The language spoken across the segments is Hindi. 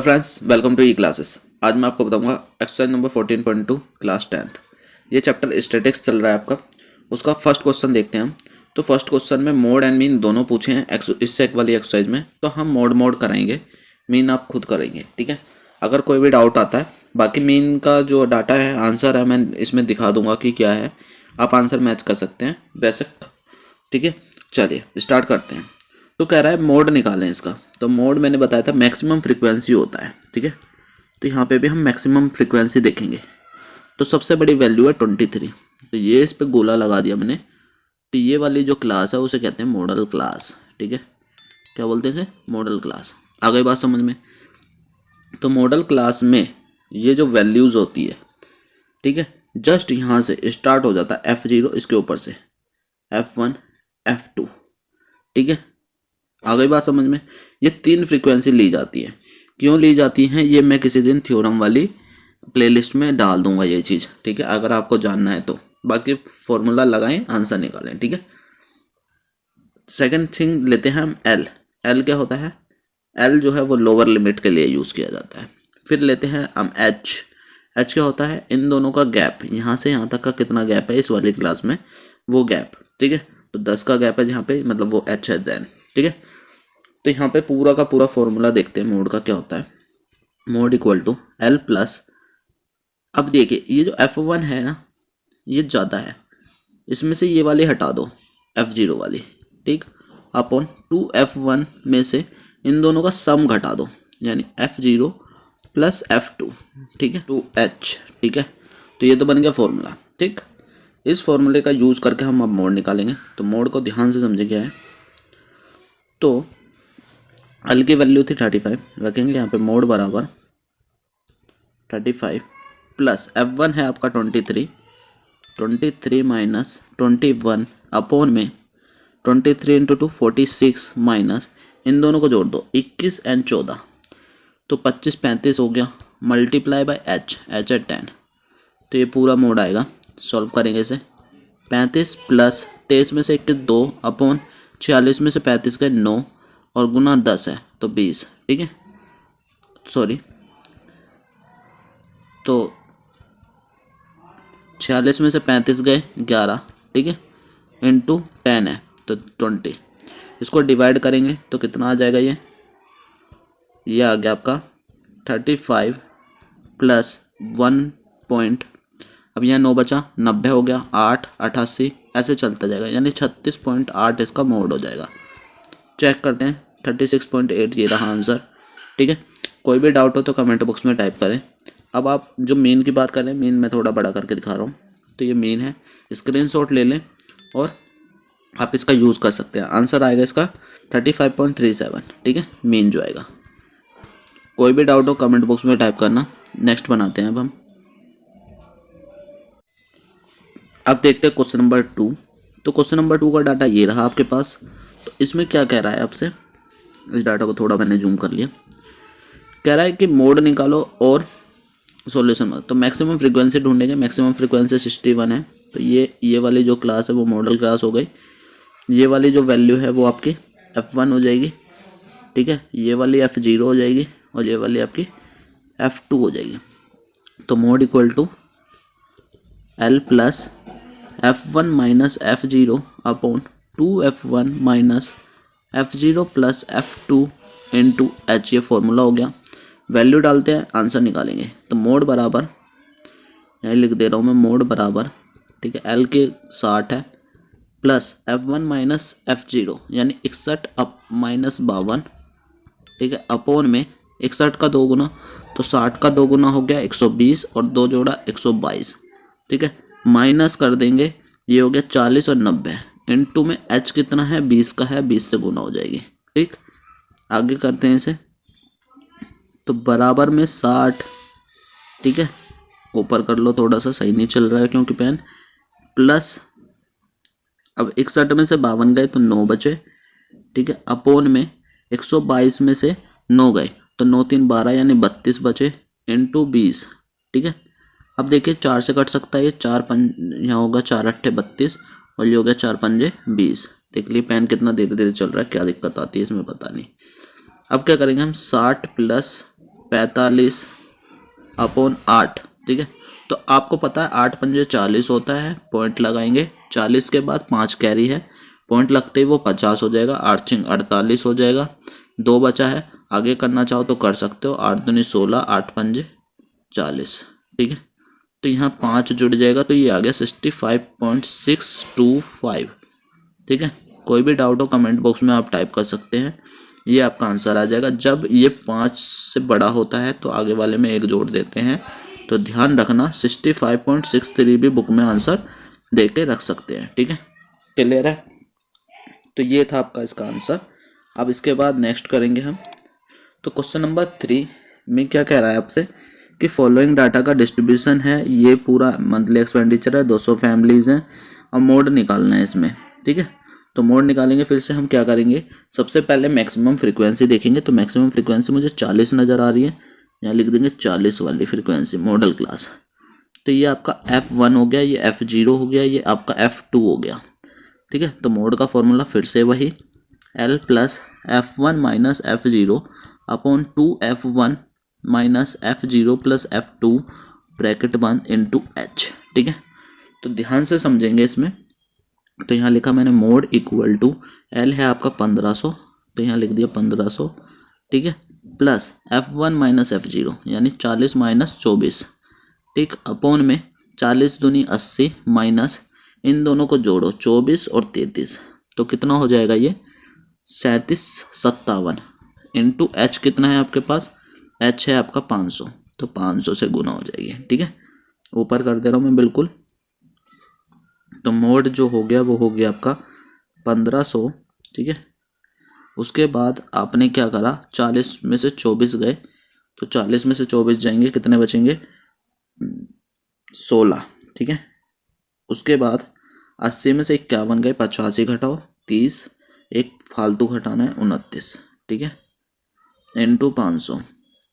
Friends, welcome to E classes. आज मैं आपको बताऊंगा एक्सरसाइज नंबर 14.2 क्लास 10th। ये चैप्टर स्टैटिक्स चल रहा है आपका। उसका फर्स्ट क्वेश्चन देखते हैं हम। तो फर्स्ट क्वेश्चन में मोड एंड मीन दोनों पूछे हैं इससे एक वाली एक्सरसाइज में। तो हम मोड कराएंगे, मीन आप खुद करेंगे, ठीक है। अगर कोई भी डाउट आता है, बाकी मीन का जो डाटा है, आंसर है, मैं इसमें दिखा दूंगा कि क्या है। आप आंसर मैच कर सकते हैं बेसिक, ठीक है। चलिए स्टार्ट करते हैं। तो कह रहा है मोड निकालें इसका। तो मोड मैंने बताया था मैक्सिमम फ्रीक्वेंसी होता है, ठीक है। तो यहाँ पे भी हम मैक्सिमम फ्रीक्वेंसी देखेंगे। तो सबसे बड़ी वैल्यू है 23। तो ये इस पे गोला लगा दिया मैंने। तो ये वाली जो क्लास है उसे कहते हैं मॉडल क्लास, ठीक है। क्या बोलते हैं इसे? Model class. आ गई बात समझ में? तो मॉडल क्लास में ये जो वैल्यूज़ होती है, ठीक है, जस्ट यहाँ से स्टार्ट हो जाता है F0, इसके ऊपर से F1 F2, ठीक है। आ गई बात समझ में? ये 3 फ्रीक्वेंसी ली जाती है। क्यों ली जाती हैं ये मैं किसी दिन थ्योरम वाली प्लेलिस्ट में डाल दूंगा ये चीज़, ठीक है, अगर आपको जानना है तो। बाकी फॉर्मूला लगाएं, आंसर निकालें, ठीक है। सेकंड थिंग लेते हैं हम एल क्या होता है? एल जो है वो लोअर लिमिट के लिए यूज़ किया जाता है। फिर लेते हैं हम एच क्या होता है? इन दोनों का गैप, यहाँ से यहाँ तक का कितना गैप है इस वाली क्लास में, वो गैप, ठीक है। तो 10 का गैप है यहाँ पे, मतलब वो एच है देन, ठीक है। तो यहाँ पे पूरा का पूरा फॉर्मूला देखते हैं मोड का क्या होता है। Mode equal to L plus, अब देखिए ये जो F1 है ना, ये ज़्यादा है, इसमें से ये वाली हटा दो, F0 वाली, ठीक। अपॉन 2F1 में से इन दोनों का सम घटा दो, यानी F0 प्लस F2, ठीक है, 2H, ठीक है। तो ये तो बन गया फॉर्मूला, ठीक। इस फॉर्मूले का यूज़ करके हम अब मोड निकालेंगे। तो मोड को ध्यान से समझे क्या है। तो एल की वैल्यू थी 35, रखेंगे यहाँ पे मोड बराबर 35 प्लस F1 है आपका 23 माइनस 21 अपॉन में 23 इंटू 2 46 माइनस इन दोनों को जोड़ दो 21 एंड 14, तो 25 35 हो गया, मल्टीप्लाई बाय एच है 10। तो ये पूरा मोड आएगा। सॉल्व करेंगे इसे। 35 प्लस 23 में से 21 2 अपॉन 46 में से 35 गए 9 और गुना 10 है तो 20, ठीक है। सॉरी, तो 46 में से 35 गए 11, ठीक है, इंटू 10 है तो 20। इसको डिवाइड करेंगे तो कितना आ जाएगा? ये आ गया आपका 35 प्लस 1 पॉइंट, अब यहाँ 9 बचा, 90 हो गया, 8 88 ऐसे चलता जाएगा, यानी 36.8 इसका मोड हो जाएगा। चेक करते हैं, 36.8 ये रहा आंसर, ठीक है। कोई भी डाउट हो तो कमेंट बॉक्स में टाइप करें। अब आप जो मीन की बात करें, मीन मैं थोड़ा बड़ा करके दिखा रहा हूँ। तो ये मीन है, स्क्रीनशॉट ले लें और आप इसका यूज़ कर सकते हैं। आंसर आएगा इसका 35.37, ठीक है, मीन जो आएगा। कोई भी डाउट हो कमेंट बॉक्स में टाइप करना। नेक्स्ट बनाते हैं अब हम। अब देखते हैं क्वेश्चन नंबर 2। तो क्वेश्चन नंबर 2 का डाटा ये रहा आपके पास। तो इसमें क्या कह रहा है आपसे? इस डाटा को थोड़ा मैंने जूम कर लिया। कह रहा है कि मोड निकालो और सॉल्यूशन में। तो मैक्सिमम फ्रीक्वेंसी ढूंढेंगे। मैक्सिमम फ्रीक्वेंसी 61 है। तो ये वाली जो क्लास है वो मॉडल क्लास हो गई। ये वाली जो वैल्यू है वो आपकी F1 हो जाएगी, ठीक है। ये वाली F0 हो जाएगी और ये वाली आपकी F2 हो जाएगी। तो mode equal to L plus F1 minus F0 upon 2F1 minus F0 plus F2 into H, ये फॉर्मूला हो गया। वैल्यू डालते हैं, आंसर निकालेंगे। तो मोड बराबर, यही लिख दे रहा हूँ मैं, मोड बराबर, ठीक है, L के 60 है प्लस F1 माइनस F0 यानी 61 अप माइनस 52, ठीक है, अपॉन में 61 का 2 गुना, तो 60 का 2 गुना हो गया 120 और 2 जोड़ा 122, ठीक है। माइनस कर देंगे, ये हो गया 40 और 90, इनटू में H कितना है? 20 का है, 20 से गुना हो जाएगी, ठीक। आगे करते हैं इसे। तो बराबर में 60, ठीक है, ऊपर कर लो, थोड़ा सा सही नहीं चल रहा है क्योंकि पेन, प्लस अब 61 में से 52 गए तो 9 बचे, ठीक है, अपॉन में 122 में से 9 गए तो 9 3 12 यानी 32 बचे, इंटू 20, ठीक है। अब देखिए 4 से कट सकता है, ये 4 5 यहाँ होगा, 4 8 32 और ये हो गया 4 5 20। देख लीजिए पेन कितना धीरे धीरे चल रहा है, क्या दिक्कत आती है इसमें पता नहीं। अब क्या करेंगे हम? 60 प्लस 45/8, ठीक है। तो आपको पता है 8 पंजे 40 होता है, पॉइंट लगाएंगे, 40 के बाद 5 कैरी है, पॉइंट लगते ही वो 50 हो जाएगा, 8 छिंग 48 हो जाएगा, 2 बचा है। आगे करना चाहो तो कर सकते हो, 8 दूनी 16, 8 पंजे 40, ठीक है। तो यहाँ 5 जुड़ जाएगा, तो ये आ गया 65.625, ठीक है। कोई भी डाउट हो कमेंट बॉक्स में आप टाइप कर सकते हैं, ये आपका आंसर आ जाएगा। जब ये 5 से बड़ा होता है तो आगे वाले में 1 जोड़ देते हैं, तो ध्यान रखना 65.63 भी बुक में आंसर दे के रख सकते हैं, ठीक है। क्लियर है? तो ये था आपका इसका आंसर। अब इसके बाद नेक्स्ट करेंगे हम। तो क्वेश्चन नंबर 3 में क्या कह रहा है आपसे कि फॉलोइंग डाटा का डिस्ट्रीब्यूशन है, ये पूरा मंथली एक्सपेंडिचर है, 200 फैमिलीज हैं, अब मोड निकालना है इसमें, ठीक है। तो मोड निकालेंगे, फिर से हम क्या करेंगे, सबसे पहले मैक्सिमम फ्रीक्वेंसी देखेंगे। तो मैक्सिमम फ्रीक्वेंसी मुझे 40 नज़र आ रही है, यहाँ लिख देंगे 40 वाली फ्रीक्वेंसी मॉडल क्लास। तो ये आपका F1 हो गया, ये F0 हो गया, ये आपका F2 हो गया, ठीक है। तो मोड का फॉर्मूला फिर से वही L plus F1 minus F0 upon 2F1 minus F0 plus F2 bracket बंद इंटू H, ठीक है। तो ध्यान से समझेंगे इसमें। तो यहाँ लिखा मैंने मोड इक्वल टू L है आपका 1500, तो यहाँ लिख दिया 1500, ठीक है, प्लस F1 माइनस F0 यानी 40 माइनस 24, ठीक, अपॉन में 40 दूनी 80 माइनस इन दोनों को जोड़ो 24 और 33, तो कितना हो जाएगा ये 3757 इंटू H कितना है आपके पास, H है आपका 500, तो 500 से गुना हो जाएगी, ठीक है। ऊपर कर दे रहा हूँ मैं बिल्कुल। तो मोड जो हो गया वो हो गया आपका 1500, ठीक है। उसके बाद आपने क्या करा, 40 में से 24 गए, तो 40 में से 24 जाएंगे, कितने बचेंगे 16, ठीक है। उसके बाद 80 में से 51 गए, 85 घटाओ 30, एक फालतू घटाना है 29, ठीक है, इंटू 500।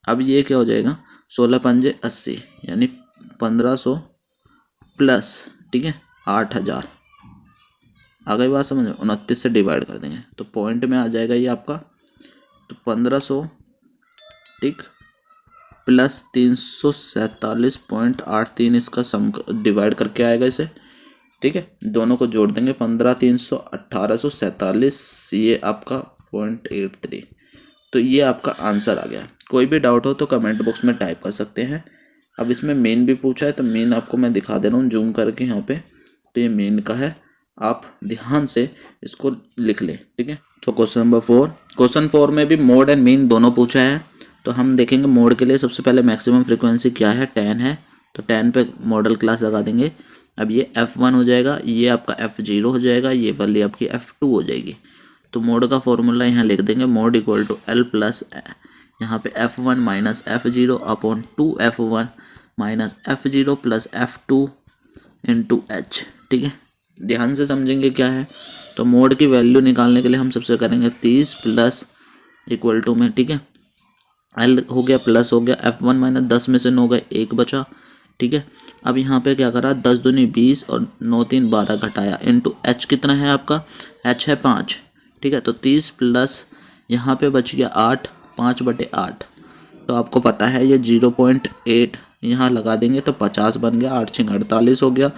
अब ये क्या हो जाएगा 16 पंजे 80 यानी 1500 प्लस, ठीक है, 8000 आ गई बात समझ में, 29 से डिवाइड कर देंगे तो पॉइंट में आ जाएगा ये आपका। तो 1500, ठीक, प्लस 347.83 इसका सम डिवाइड करके आएगा इसे, ठीक है। दोनों को जोड़ देंगे 15 300 1847, ये आपका 0.83। तो ये आपका आंसर आ गया। कोई भी डाउट हो तो कमेंट बॉक्स में टाइप कर सकते हैं। अब इसमें मेन भी पूछा है, तो मेन आपको मैं दिखा दे रहा हूँ जूम करके यहाँ पे। तो ये मेन का है, आप ध्यान से इसको लिख लें, ठीक है। तो क्वेश्चन नंबर 4, क्वेश्चन 4 में भी मोड एंड मीन दोनों पूछा है। तो हम देखेंगे मोड के लिए सबसे पहले मैक्सिमम फ्रीक्वेंसी क्या है, 10 है, तो 10 पे मॉडल क्लास लगा देंगे। अब ये F1 हो जाएगा, ये आपका F0 हो जाएगा, ये वाली आपकी F2 हो जाएगी। तो मोड का फॉर्मूला यहाँ लिख देंगे, mode equal to L plus यहाँ पे F1 minus F0 upon 2F1 minus F0 plus F2 into H, ठीक है। ध्यान से समझेंगे क्या है। तो मोड की वैल्यू निकालने के लिए हम सबसे करेंगे 30 प्लस इक्वल टू में, ठीक है, L हो गया प्लस हो गया, F1 माइनस 10 में से 9 गए, 1 बचा, ठीक है। अब यहाँ पे क्या करा, 10 दूनी 20 और 9 3 12 घटाया इंटू H कितना है आपका, H है 5, ठीक है। तो 30 प्लस यहाँ पे बच गया 8, 5/8, तो आपको पता है ये 0.8 यहाँ लगा देंगे तो 50 बन गया, 8 6 48 हो गया,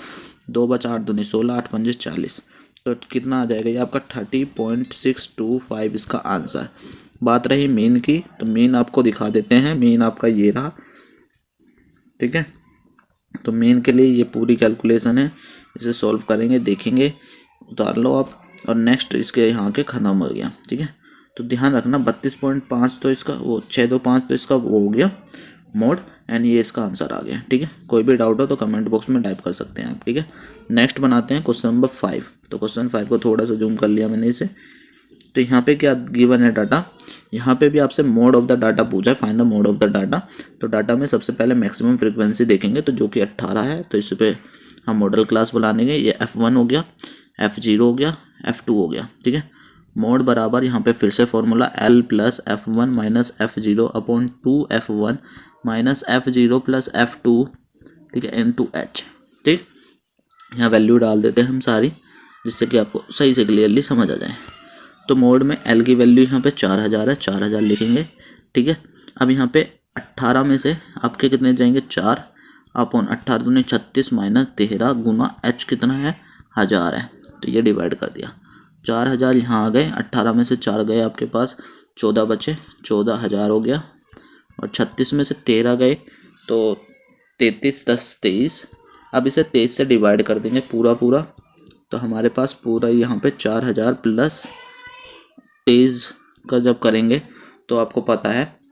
2 बचा 8 दूनी 16, 8 पंजे 40, तो कितना आ जाएगा ये आपका 30.625 इसका आंसर। बात रही मीन की, तो मीन आपको दिखा देते हैं। मीन आपका ये रहा, ठीक है। तो मीन के लिए ये पूरी कैलकुलेशन है, इसे सॉल्व करेंगे, देखेंगे, उतार लो आप, और नेक्स्ट इसके यहाँ के खत्म हो गया, ठीक है। तो ध्यान रखना 32.5 तो इसका वो 625 तो इसका वो हो गया मोड, एंड ये इसका आंसर आ गया, ठीक है। कोई भी डाउट हो तो कमेंट बॉक्स में टाइप कर सकते हैं आप, ठीक है। नेक्स्ट बनाते हैं क्वेश्चन नंबर 5। तो क्वेश्चन 5 को थोड़ा सा जूम कर लिया मैंने इसे। तो यहाँ पे क्या गिवन है डाटा, यहाँ पे भी आपसे मोड ऑफ द डाटा पूछा है, find the mode of the data. तो डाटा में सबसे पहले मैक्सिमम फ्रीक्वेंसी देखेंगे, तो जो कि 18 है, तो इस पर हम मॉडल क्लास बुलाएंगे। ये F1 हो गया, F0 हो गया, F2 हो गया, ठीक है। मोड बराबर यहाँ पे फिर से formula L plus F1 minus F0 upon 2F1 minus F0 plus F2, ठीक है, इंटू H, ठीक। यहाँ वैल्यू डाल देते हैं हम सारी, जिससे कि आपको सही से क्लियरली समझ आ जाए। तो मोड में L की वैल्यू यहाँ पे 4000 है, 4000 लिखेंगे, ठीक है। अब यहाँ पे 18 में से आपके कितने जाएंगे 4 अपॉन 18 दूनी 36 माइनस 13 गुना h कितना है 1000 है। तो ये डिवाइड कर दिया, 4000 यहाँ आ गए, 18 में से 4 गए आपके पास, 14 बचे, 14000 हो गया। और 36 में से 13 गए तो 33 10 23। अब इसे 23 से डिवाइड कर देंगे पूरा पूरा, तो हमारे पास पूरा यहाँ पे 4000 प्लस 23 का जब करेंगे तो आपको पता है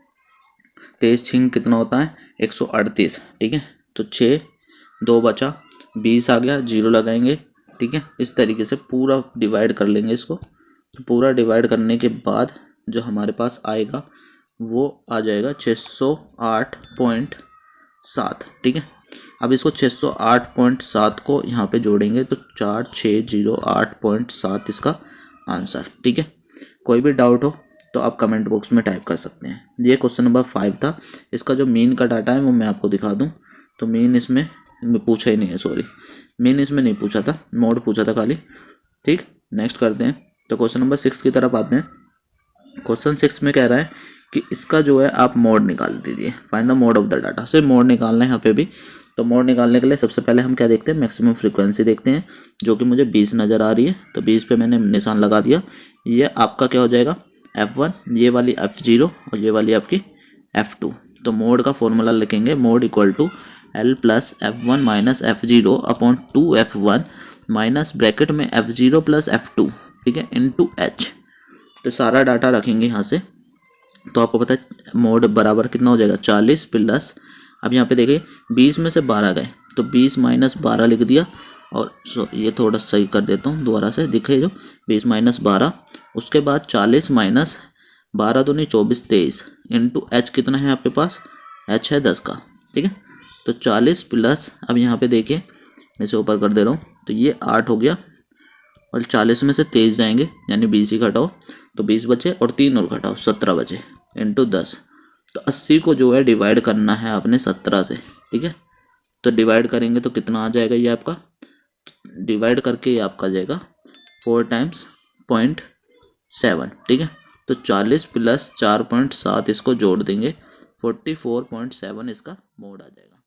23 छिंग कितना होता है 138। ठीक है, तो 6 2 बचा, 20 आ गया, 0 लगाएंगे। ठीक है, इस तरीके से पूरा डिवाइड कर लेंगे इसको। तो पूरा डिवाइड करने के बाद जो हमारे पास आएगा वो आ जाएगा 608.7। ठीक है, अब इसको 608.7 को यहाँ पे जोड़ेंगे तो 4608.7 इसका आंसर। ठीक है, कोई भी डाउट हो तो आप कमेंट बॉक्स में टाइप कर सकते हैं। ये क्वेश्चन नंबर 5 था। इसका जो मीन का डाटा है वो मैं आपको दिखा दूं। तो मीन इसमें पूछा ही नहीं है, सॉरी मीन इसमें नहीं पूछा था, मोड पूछा था खाली। ठीक, नेक्स्ट करते हैं। तो क्वेश्चन नंबर 6 की तरफ आते हैं। क्वेश्चन 6 में कह रहा है कि इसका जो है आप मोड निकाल दीजिए, find the mode of the data. सिर्फ मोड निकालना है यहाँ पे भी। तो मोड निकालने के लिए सबसे पहले हम क्या देखते हैं, मैक्सिमम फ्रीक्वेंसी देखते हैं, जो कि मुझे 20 नज़र आ रही है। तो 20 पे मैंने निशान लगा दिया। ये आपका क्या हो जाएगा F1, ये वाली F0 और ये वाली आपकी F2। तो मोड का फॉर्मूला लिखेंगे, mode equal to L plus F1 minus F0 upon 2F1 minus bracket में F0 प्लस F2। ठीक है, इंटू H। तो सारा डाटा रखेंगे यहाँ से। तो आपको पता है मोड बराबर कितना हो जाएगा 40 प्लस, अब यहाँ पे देखिए 20 में से 12 गए तो 20 माइनस 12 लिख दिया। और ये थोड़ा सही कर देता हूँ दोबारा से, दिखे जो 20 माइनस 12, उसके बाद 40 माइनस 12 दूनी 24 23 इंटू H कितना है आपके पास, H है 10 का। ठीक है, तो 40 प्लस, अब यहाँ पे देखिए मैं इसे ऊपर कर दे रहा हूँ, तो ये 8 हो गया। और 40 में से 23 जाएंगे यानी 20 ही घटाओ तो 20 बचे, और 3 और घटाओ 17 बचे इंटू 10। तो 80 को जो है डिवाइड करना है आपने 17 से। ठीक है, तो डिवाइड करेंगे तो कितना आ जाएगा, ये आपका डिवाइड करके ये आपका जाएगा 4 टाइम्स 0.7। ठीक है, तो 40 प्लस 4.7 इसको जोड़ देंगे, 44.7 इसका मोड आ जाएगा।